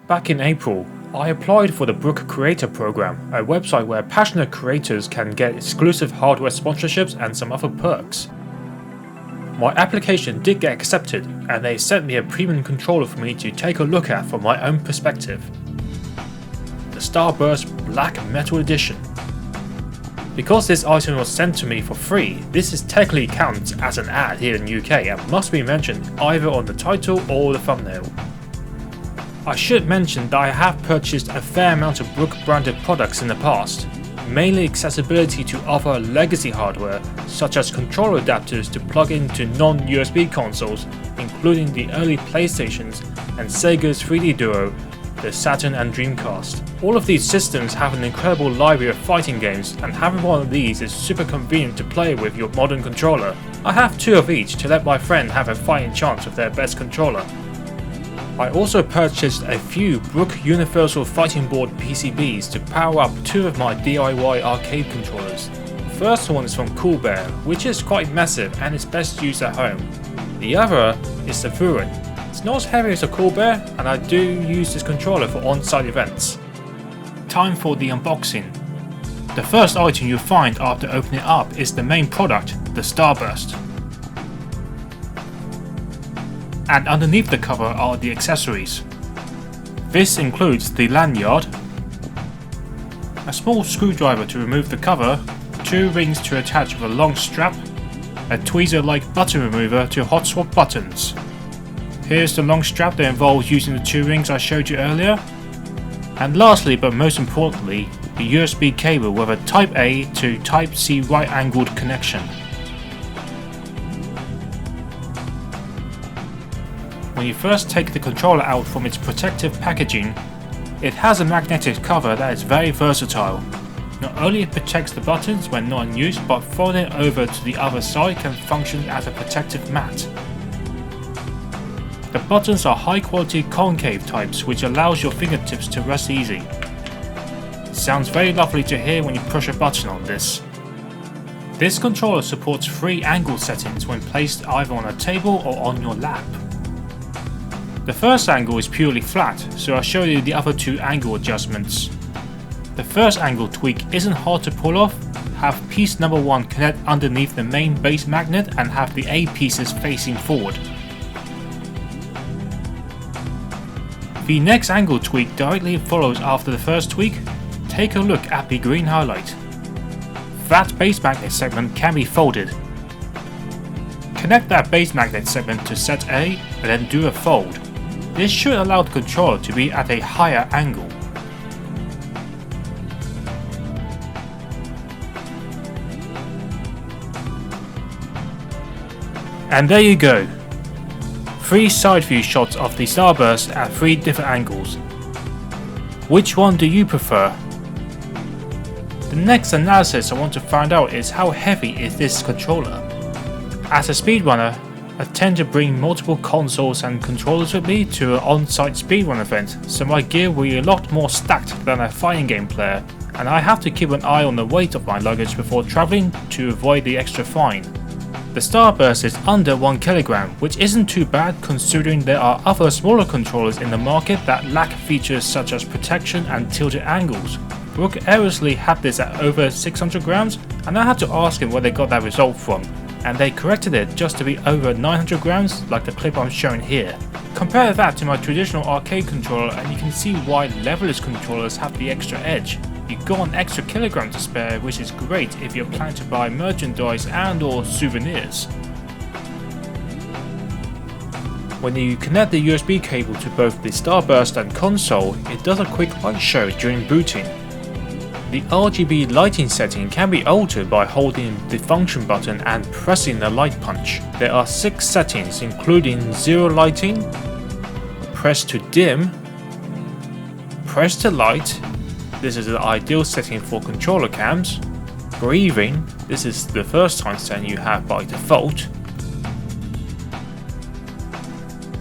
Back in April, I applied for the Brook Creator Program, a website where passionate creators can get exclusive hardware sponsorships and some other perks. My application did get accepted, and they sent me a premium controller for me to take a look at from my own perspective. The Starburst Black Metal Edition. Because this item was sent to me for free, this is technically counts as an ad here in the UK and must be mentioned either on the title or the thumbnail. I should mention that I have purchased a fair amount of Brook branded products in the past, mainly accessibility to other legacy hardware such as controller adapters to plug into non-USB consoles, including the early PlayStations and Sega's 3D Duo, the Saturn and Dreamcast. All of these systems have an incredible library of fighting games, and having one of these is super convenient to play with your modern controller. I have 2 of each to let my friend have a fighting chance with their best controller. I also purchased a few Brook Universal Fighting Board PCBs to power up 2 of my DIY arcade controllers. The first one is from Cool Bear, which is quite massive and is best used at home. The other is the Furin. It's not as heavy as a Cool Bear, and I do use this controller for on-site events. Time for the unboxing. The first item you'll find after opening it up is the main product, the Starburst. And underneath the cover are the accessories. This includes the lanyard, a small screwdriver to remove the cover, 2 rings to attach with a long strap, a tweezer-like button remover to hot swap buttons. Here's the long strap that involves using the 2 rings I showed you earlier. And lastly, but most importantly, the USB cable with a Type A to Type C right-angled connection. When you first take the controller out from its protective packaging, it has a magnetic cover that is very versatile. Not only it protects the buttons when not in use, but folding it over to the other side can function as a protective mat. The buttons are high quality concave types, which allows your fingertips to rest easy. It sounds very lovely to hear when you push a button on this. This controller supports 3 angle settings when placed either on a table or on your lap. The first angle is purely flat, so I'll show you the other 2 angle adjustments. The first angle tweak isn't hard to pull off. Have piece number 1 connect underneath the main base magnet and have the A pieces facing forward. The next angle tweak directly follows after the first tweak. Take a look at the green highlight. That base magnet segment can be folded. Connect that base magnet segment to set A and then do a fold. This should allow the controller to be at a higher angle. And there you go. 3 side view shots of the Starburst at 3 different angles. Which one do you prefer? The next analysis I want to find out is how heavy is this controller. As a speedrunner, I tend to bring multiple consoles and controllers with me to an on-site speedrun event, so my gear will be a lot more stacked than a fighting game player, and I have to keep an eye on the weight of my luggage before travelling to avoid the extra fine. The Starburst is under 1 kg, which isn't too bad considering there are other smaller controllers in the market that lack features such as protection and tilted angles. Brook erroneously had this at over 600 grams, and I had to ask him where they got that result from, and they corrected it just to be over 900 grams like the clip I'm showing here. Compare that to my traditional arcade controller and you can see why Leverless controllers have the extra edge. You got an extra kilogram to spare, which is great if you're planning to buy merchandise and or souvenirs. When you connect the USB cable to both the Starburst and console, it does a quick light show during booting. The RGB lighting setting can be altered by holding the function button and pressing the light punch. There are 6 settings including 0 lighting, press to dim, press to light, this is the ideal setting for controller cams, breathing, this is the first time setting you have by default,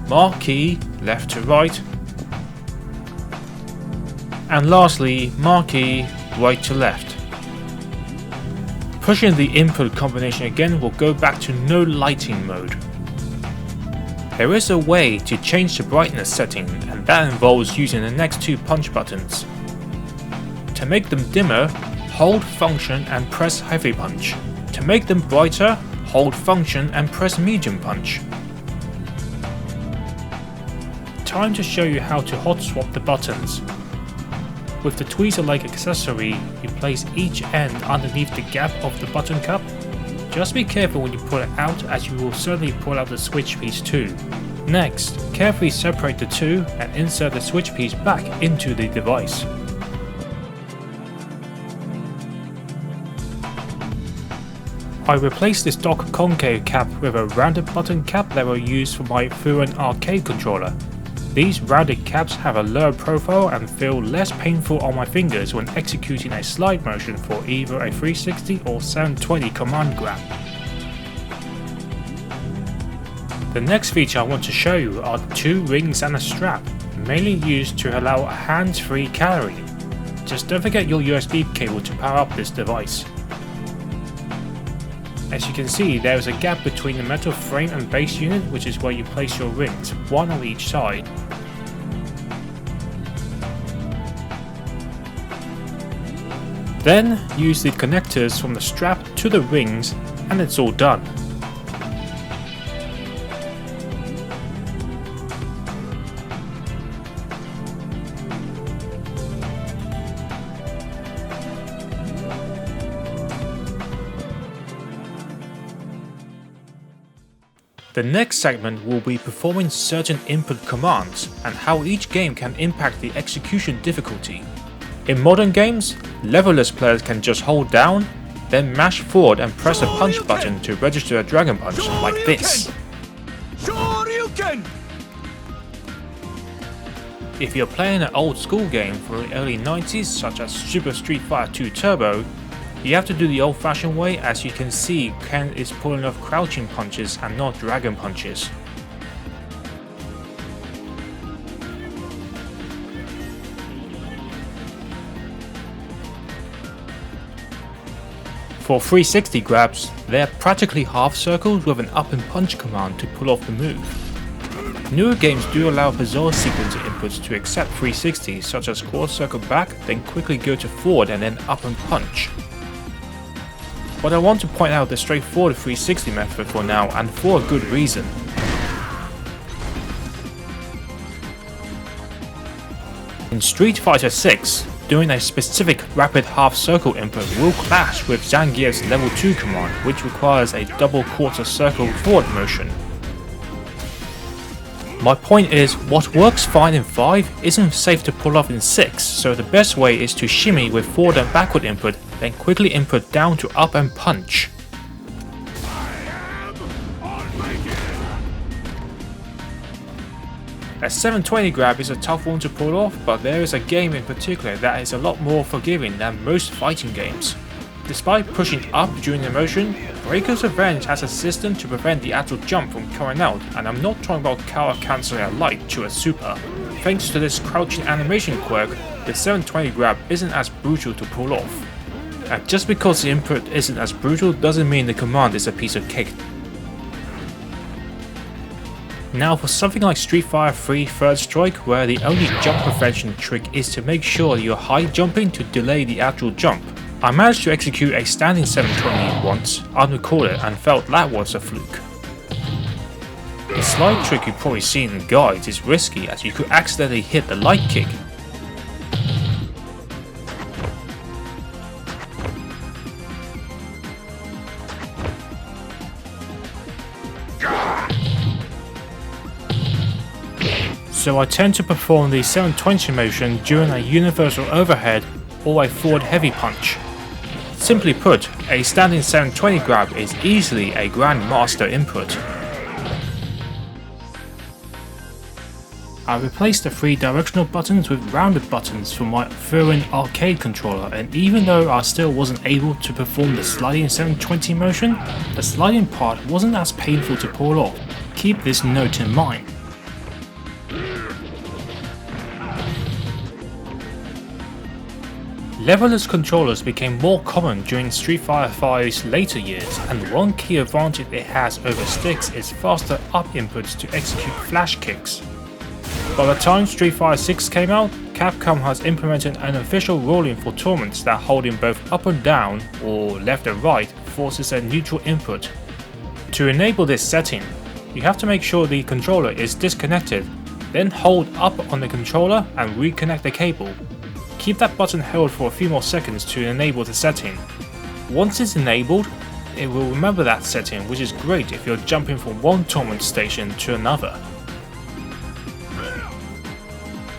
marquee, left to right, and lastly marquee, right to left. Pushing the input combination again will go back to no lighting mode. There is a way to change the brightness setting, and that involves using the next two punch buttons. To make them dimmer, hold function and press heavy punch. To make them brighter, hold function and press medium punch. Time to show you how to hot swap the buttons. With the tweezer-like accessory, you place each end underneath the gap of the button cup. Just be careful when you pull it out, as you will certainly pull out the switch piece too. Next, carefully separate the two and insert the switch piece back into the device. I replaced this dock concave cap with a rounded button cap that I used for my Furon arcade controller. These rounded caps have a lower profile and feel less painful on my fingers when executing a slide motion for either a 360 or 720 command grab. The next feature I want to show you are 2 rings and a strap, mainly used to allow a hands-free carry. Just don't forget your USB cable to power up this device. As you can see, there is a gap between the metal frame and base unit, which is where you place your rings, one on each side. Then use the connectors from the strap to the rings and it's all done. The next segment will be performing certain input commands and how each game can impact the execution difficulty. In modern games, Leverless players can just hold down, then mash forward and press a punch button to register a dragon punch like this. If you're playing an old school game from the early 90s such as Super Street Fighter 2 Turbo, you have to do the old fashioned way. As you can see, Ken is pulling off crouching punches and not dragon punches. For 360 grabs, they're practically half circles with an up and punch command to pull off the move. Newer games do allow bizarre sequence inputs to accept 360s such as quarter circle back, then quickly go to forward and then up and punch. But I want to point out the straightforward 360 method for now, and for a good reason. In Street Fighter 6, doing a specific rapid half circle input will clash with Zangief's level 2 command, which requires a double quarter circle forward motion. My point is, what works fine in 5 isn't safe to pull off in 6, so the best way is to shimmy with forward and backward input, then quickly input down to up and punch. A 720 grab is a tough one to pull off, but there is a game in particular that is a lot more forgiving than most fighting games. Despite pushing up during the motion, Breaker's Revenge has a system to prevent the actual jump from coming out, and I'm not talking about counter cancelling a light to a super. Thanks to this crouching animation quirk, the 720 grab isn't as brutal to pull off. And just because the input isn't as brutal doesn't mean the command is a piece of cake. Now for something like Street Fighter 3 Third Strike, where the only jump prevention trick is to make sure you're high jumping to delay the actual jump. I managed to execute a standing 720 once, unrecorded, and felt that was a fluke. The slide trick you've probably seen in guides is risky, as you could accidentally hit the light kick. So I tend to perform the 720 motion during a universal overhead or a forward heavy punch. Simply put, a standing 720 grab is easily a Grandmaster input. I replaced the 3 directional buttons with rounded buttons for my Furon arcade controller, and even though I still wasn't able to perform the sliding 720 motion, the sliding part wasn't as painful to pull off. Keep this note in mind. Leverless controllers became more common during Street Fighter V's later years, and one key advantage it has over sticks is faster up inputs to execute flash kicks. By the time Street Fighter 6 came out, Capcom has implemented an official ruling for tournaments that holding both up and down, or left and right, forces a neutral input. To enable this setting, you have to make sure the controller is disconnected, then hold up on the controller and reconnect the cable. Keep that button held for a few more seconds to enable the setting. Once it's enabled, it will remember that setting, which is great if you're jumping from one tournament station to another.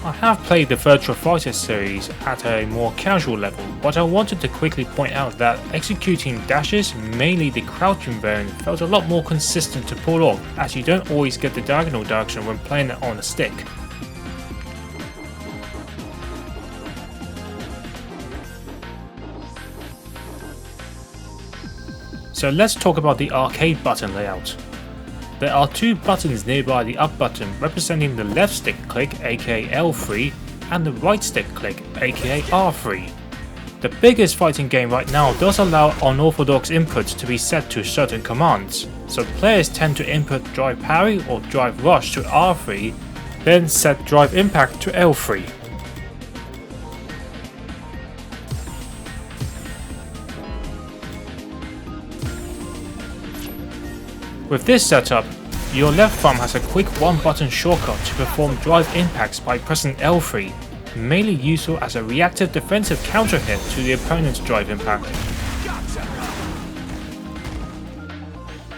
I have played the Virtua Fighter series at a more casual level, but I wanted to quickly point out that executing dashes, mainly the crouching variant, felt a lot more consistent to pull off, as you don't always get the diagonal direction when playing it on a stick. So let's talk about the arcade button layout. There are two buttons nearby the up button representing the left stick click aka L3 and the right stick click aka R3. The biggest fighting game right now does allow unorthodox inputs to be set to certain commands, so players tend to input drive parry or drive rush to R3, then set drive impact to L3. With this setup, your left thumb has a quick one-button shortcut to perform drive impacts by pressing L3, mainly useful as a reactive defensive counter hit to the opponent's drive impact.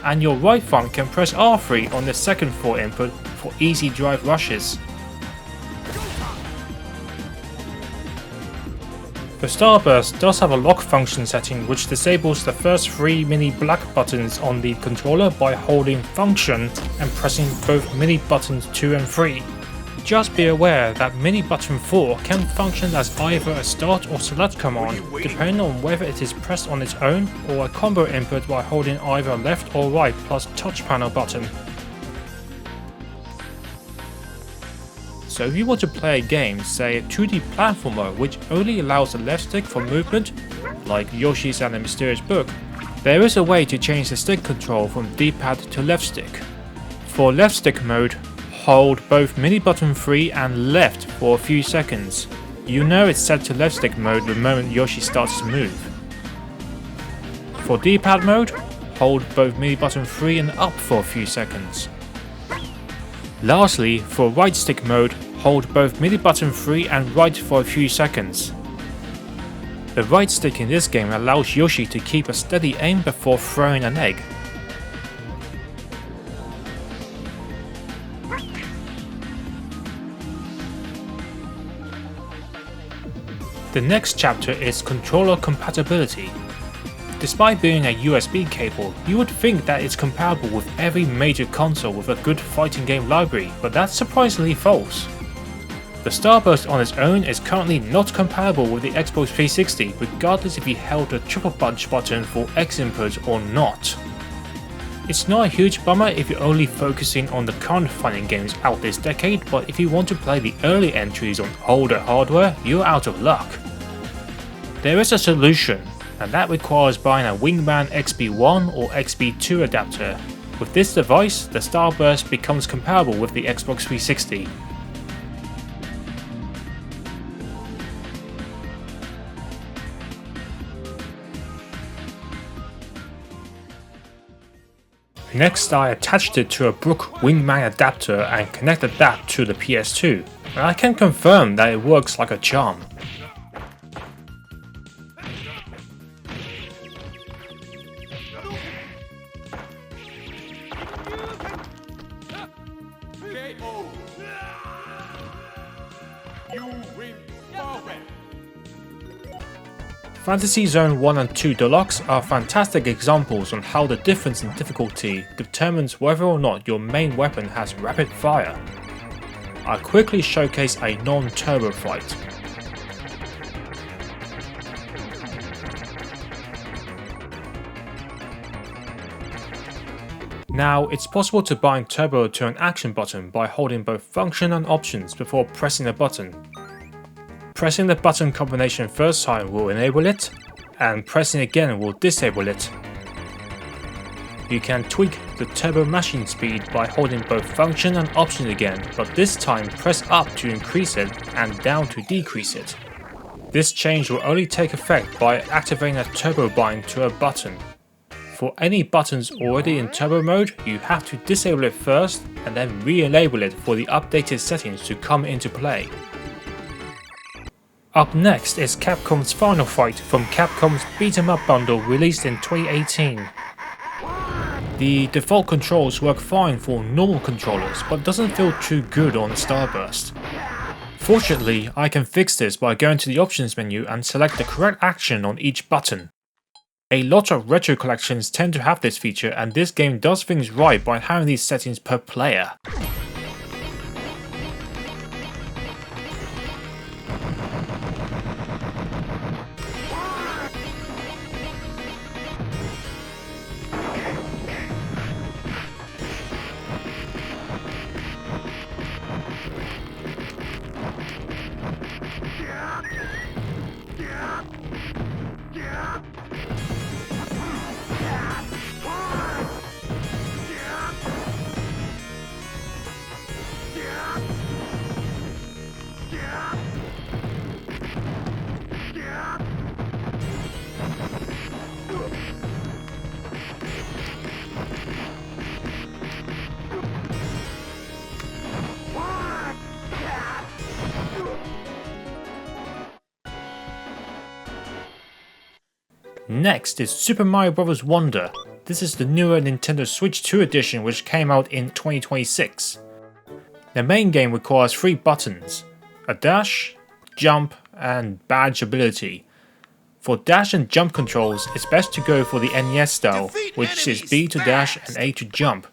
And your right thumb can press R3 on the second 4 input for easy drive rushes. The Starburst does have a lock function setting which disables the first 3 mini black buttons on the controller by holding function and pressing both mini buttons 2 and 3. Just be aware that mini button 4 can function as either a start or select command, depending on whether it is pressed on its own or a combo input by holding either left or right plus touch panel button. So if you want to play a game, say a 2D platformer which only allows the left stick for movement, like Yoshi's and the Mysterious Brook, there is a way to change the stick control from D-pad to left stick. For left stick mode, hold both mini button 3 and left for a few seconds. You know it's set to left stick mode the moment Yoshi starts to move. For D-pad mode, hold both mini button 3 and up for a few seconds. Lastly, for right stick mode, hold both mini button 3 and right for a few seconds. The right stick in this game allows Yoshi to keep a steady aim before throwing an egg. The next chapter is controller compatibility. Despite being a USB cable, you would think that it's compatible with every major console with a good fighting game library, but that's surprisingly false. The Starburst on its own is currently not compatible with the Xbox 360, regardless if you held the triple punch button for X input or not. It's not a huge bummer if you're only focusing on the current fighting games out this decade, but if you want to play the early entries on older hardware, you're out of luck. There is a solution, and that requires buying a Wingman XB1 or XB2 adapter. With this device, the Starburst becomes compatible with the Xbox 360. Next, I attached it to a Brook Wingman adapter and connected that to the PS2, and I can confirm that it works like a charm. Fantasy Zone 1 and 2 Deluxe are fantastic examples on how the difference in difficulty determines whether or not your main weapon has rapid fire. I'll quickly showcase a non-turbo fight. Now, it's possible to bind turbo to an action button by holding both function and options before pressing a button. Pressing the button combination first time will enable it, and pressing again will disable it. You can tweak the turbo machine speed by holding both function and option again, but this time press up to increase it and down to decrease it. This change will only take effect by activating a turbo bind to a button. For any buttons already in turbo mode, you have to disable it first and then re-enable it for the updated settings to come into play. Up next is Capcom's Final Fight from Capcom's Beat 'em Up bundle released in 2018. The default controls work fine for normal controllers, but doesn't feel too good on Starburst. Fortunately, I can fix this by going to the options menu and select the correct action on each button. A lot of retro collections tend to have this feature, and this game does things right by having these settings per player. Next is Super Mario Bros. Wonder. This is the newer Nintendo Switch 2 edition which came out in 2026. The main game requires 3 buttons: a dash, jump, and badge ability. For dash and jump controls, it's best to go for the NES style, which is B to dash and A to jump.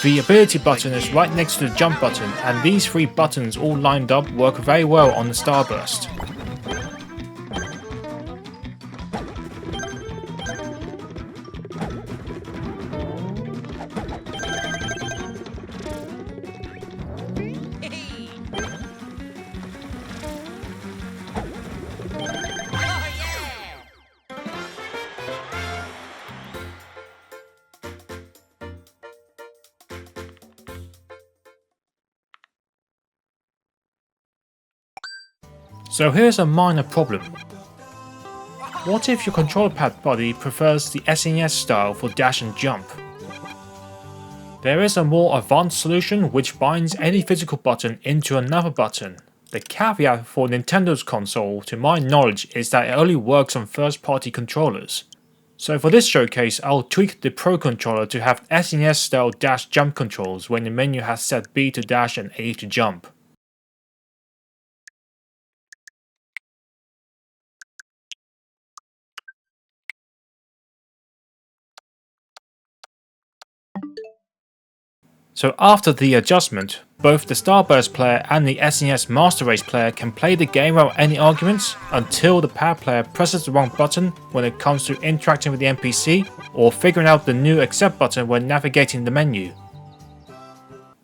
The ability button is right next to the jump button, and these 3 buttons all lined up work very well on the Starburst. So here's a minor problem. What if your controller pad body prefers the SNES style for dash and jump? There is a more advanced solution which binds any physical button into another button. The caveat for Nintendo's console, to my knowledge, is that it only works on first-party controllers. So for this showcase, I'll tweak the Pro controller to have SNES style dash jump controls when the menu has set B to dash and A to jump. So after the adjustment, both the Starburst player and the SNES Master Race player can play the game without any arguments until the pad player presses the wrong button when it comes to interacting with the NPC or figuring out the new accept button when navigating the menu.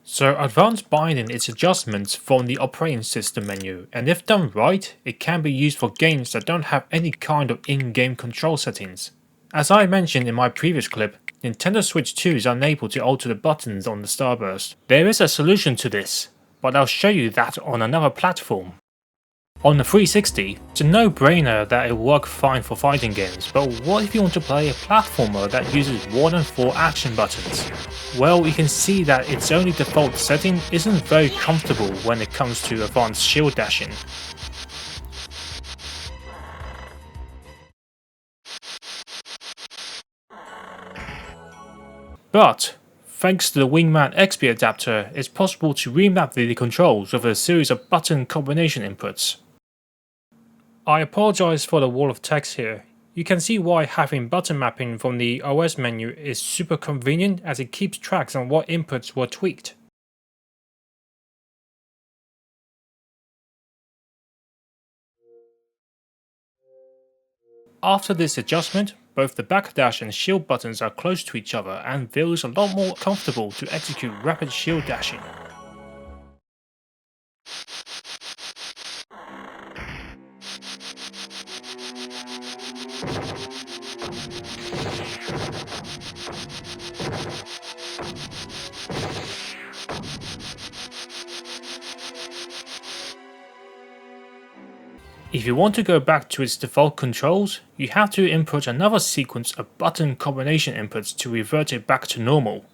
So advanced binding is adjustments from the operating system menu, and if done right, it can be used for games that don't have any kind of in-game control settings. As I mentioned in my previous clip, Nintendo Switch 2 is unable to alter the buttons on the Starburst. There is a solution to this, but I'll show you that on another platform. On the 360, it's a no-brainer that it will work fine for fighting games, but what if you want to play a platformer that uses more than 4 action buttons? Well, you can see that its only default setting isn't very comfortable when it comes to advanced shield dashing. But, thanks to the Wingman XP adapter, it's possible to remap the controls with a series of button combination inputs. I apologize for the wall of text here. You can see why having button mapping from the OS menu is super convenient, as it keeps tracks on what inputs were tweaked. After this adjustment, both the backdash and shield buttons are close to each other and feels a lot more comfortable to execute rapid shield dashing. If you want to go back to its default controls, you have to input another sequence of button combination inputs to revert it back to normal.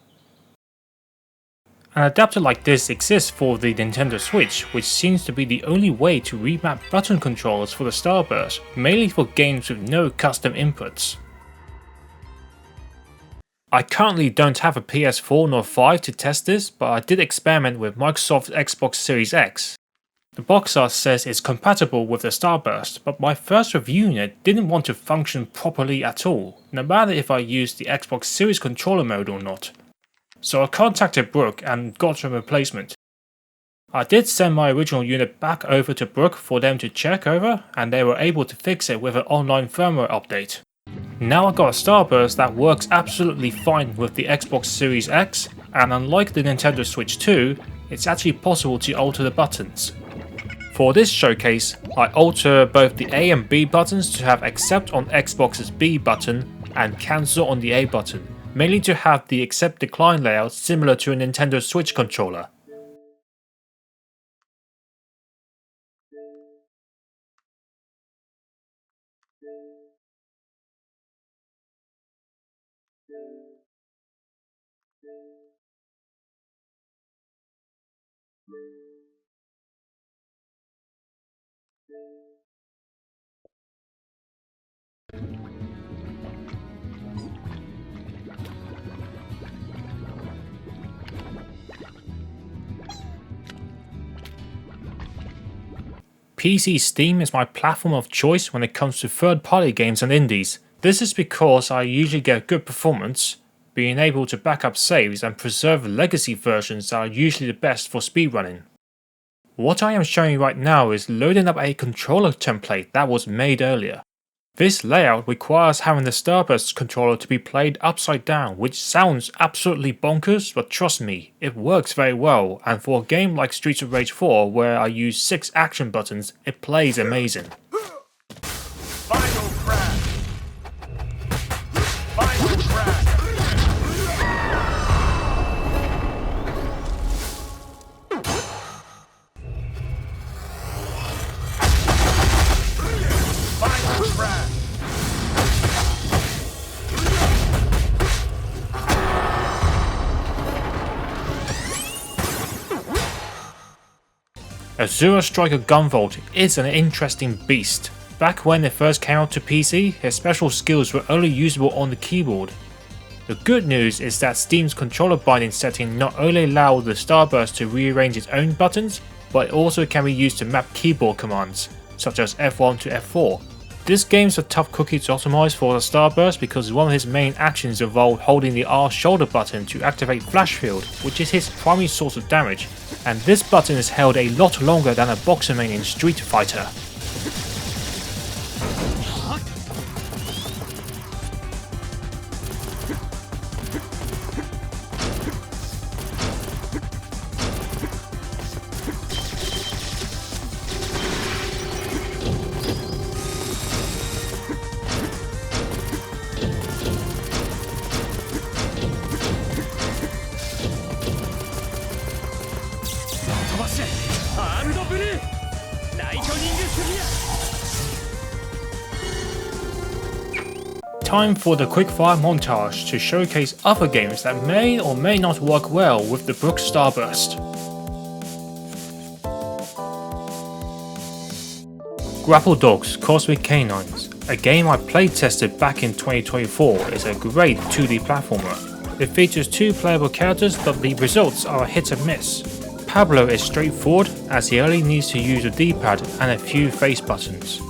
An adapter like this exists for the Nintendo Switch, which seems to be the only way to remap button controllers for the Starburst, mainly for games with no custom inputs. I currently don't have a PS4 nor 5 to test this, but I did experiment with Microsoft's Xbox Series X. The box art says it's compatible with the Starburst, but my first reviewing it didn't want to function properly at all, no matter if I used the Xbox Series controller mode or not. So I contacted Brook and got a replacement. I did send my original unit back over to Brook for them to check over, and they were able to fix it with an online firmware update. Now I got a Starburst that works absolutely fine with the Xbox Series X, and unlike the Nintendo Switch 2, it's actually possible to alter the buttons. For this showcase, I alter both the A and B buttons to have accept on Xbox's B button and cancel on the A button, mainly to have the accept decline layout similar to a Nintendo Switch controller. PC Steam is my platform of choice when it comes to third-party games and indies. This is because I usually get good performance, being able to back up saves and preserve legacy versions that are usually the best for speedrunning. What I am showing you right now is loading up a controller template that was made earlier. This layout requires having the Starburst controller to be played upside down, which sounds absolutely bonkers, but trust me, it works very well, and for a game like Streets of Rage 4 where I use 6 action buttons, it plays amazing. Final crash. Final crash. Final crash. Azura Striker Gunvolt is an interesting beast. Back when it first came out to PC, his special skills were only usable on the keyboard. The good news is that Steam's controller binding setting not only allows the Starburst to rearrange its own buttons, but it also can be used to map keyboard commands, such as F1 to F4. This game's a tough cookie to optimize for the Starburst because one of his main actions involved holding the R shoulder button to activate Flash Field, which is his primary source of damage, and this button is held a lot longer than a boxer main in Street Fighter. Time for the quickfire montage to showcase other games that may or may not work well with the Brook Starburst. Grapple Dogs Cosmic Canines, a game I play tested back in 2024, is a great 2D platformer. It features 2 playable characters, but the results are a hit and miss. Pablo is straightforward as he only needs to use a D-pad and a few face buttons.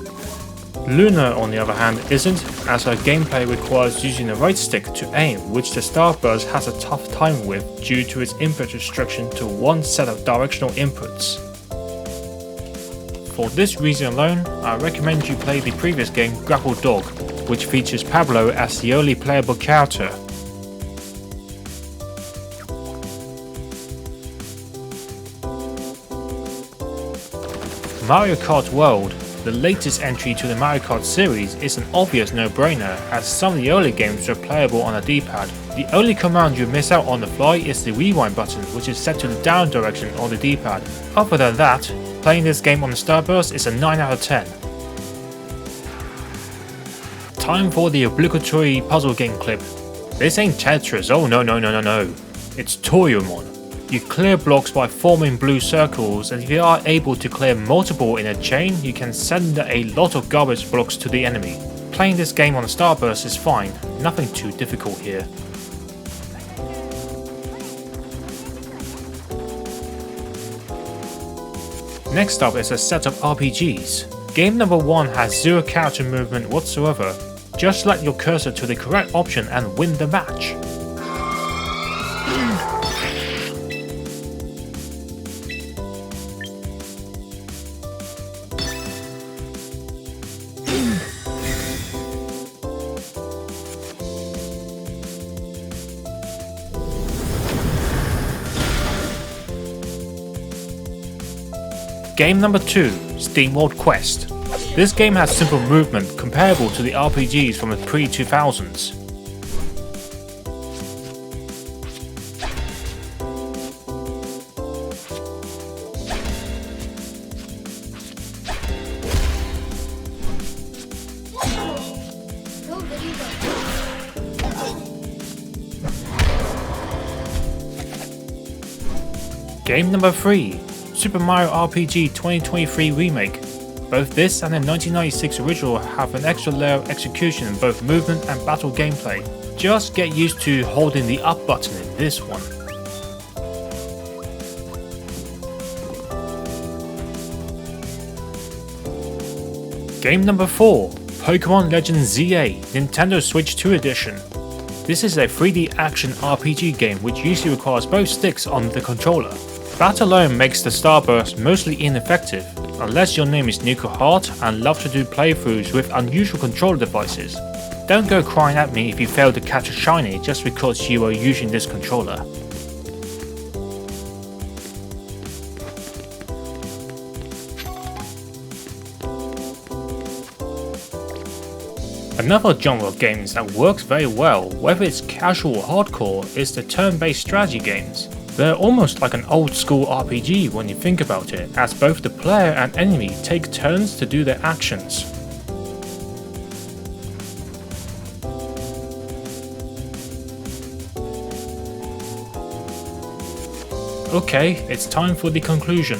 Luna, on the other hand, isn't, as her gameplay requires using the right stick to aim, which the Starburst has a tough time with due to its input restriction to one set of directional inputs. For this reason alone, I recommend you play the previous game Grapple Dog, which features Pablo as the only playable character. Mario Kart World, the latest entry to the Mario Kart series is an obvious no-brainer, as some of the early games were playable on a D-pad. The only command you miss out on the fly is the rewind button, which is set to the down direction on the D-pad. Other than that, playing this game on the Starburst is a 9 out of 10. Time for the obligatory puzzle game clip. This ain't Tetris, oh no. It's Toyomon. You clear blocks by forming blue circles, and if you are able to clear multiple in a chain, you can send a lot of garbage blocks to the enemy. Playing this game on a Starburst is fine, nothing too difficult here. Next up is a set of RPGs. Game number 1 has zero character movement whatsoever. Just select your cursor to the correct option and win the match. Game number 2, SteamWorld Quest. This game has simple movement comparable to the RPGs from the pre-2000s. Game number 3, Super Mario RPG 2023 Remake. Both this and the 1996 original have an extra layer of execution in both movement and battle gameplay. Just get used to holding the up button in this one. Game number 4, Pokemon Legends ZA Nintendo Switch 2 Edition. This is a 3D action RPG game which usually requires both sticks on the controller. That alone makes the Starburst mostly ineffective, unless your name is Nico Hart and love to do playthroughs with unusual controller devices. Don't go crying at me if you fail to catch a shiny just because you are using this controller. Another genre of games that works very well, whether it's casual or hardcore, is the turn-based strategy games. They're almost like an old school RPG when you think about it, as both the player and enemy take turns to do their actions. Okay, it's time for the conclusion.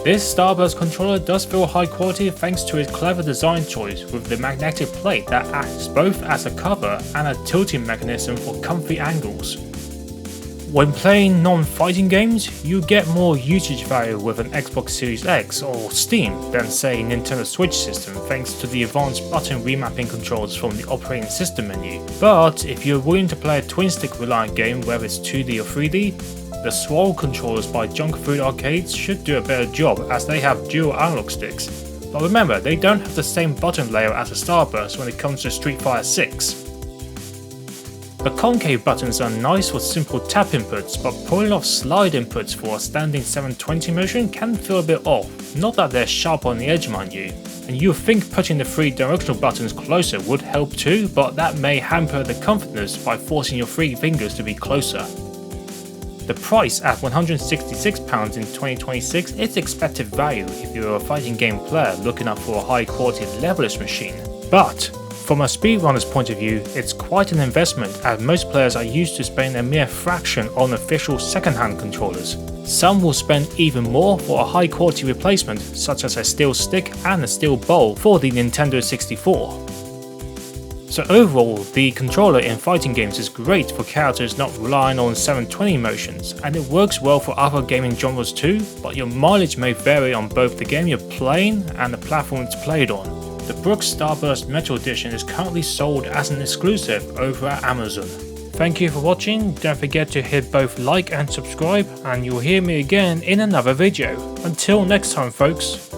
This Starburst controller does feel high quality thanks to its clever design choice with the magnetic plate that acts both as a cover and a tilting mechanism for comfy angles. When playing non-fighting games, you get more usage value with an Xbox Series X or Steam than say Nintendo Switch system thanks to the advanced button remapping controls from the operating system menu. But if you're willing to play a twin-stick reliant game whether it's 2D or 3D, the Swirl controllers by Junk Food Arcades should do a better job as they have dual analog sticks. But remember, they don't have the same button layout as a Starburst when it comes to Street Fighter 6. The concave buttons are nice with simple tap inputs, but pulling off slide inputs for a standing 720 motion can feel a bit off. Not that they're sharp on the edge, mind you. And you'd think putting the 3 directional buttons closer would help too, but that may hamper the comfortness by forcing your 3 fingers to be closer. The price at £166 in 2026 is expected value if you're a fighting game player looking up for a high quality Leverless machine. But from a speedrunner's point of view, it's quite an investment as most players are used to spending a mere fraction on official second-hand controllers. Some will spend even more for a high quality replacement such as a steel stick and a steel bowl for the Nintendo 64. So overall, the controller in fighting games is great for characters not relying on 720 motions, and it works well for other gaming genres too, but your mileage may vary on both the game you're playing and the platform it's played on. The Brook Starburst Metro Edition is currently sold as an exclusive over at Amazon. Thank you for watching, don't forget to hit both like and subscribe, and you'll hear me again in another video. Until next time folks.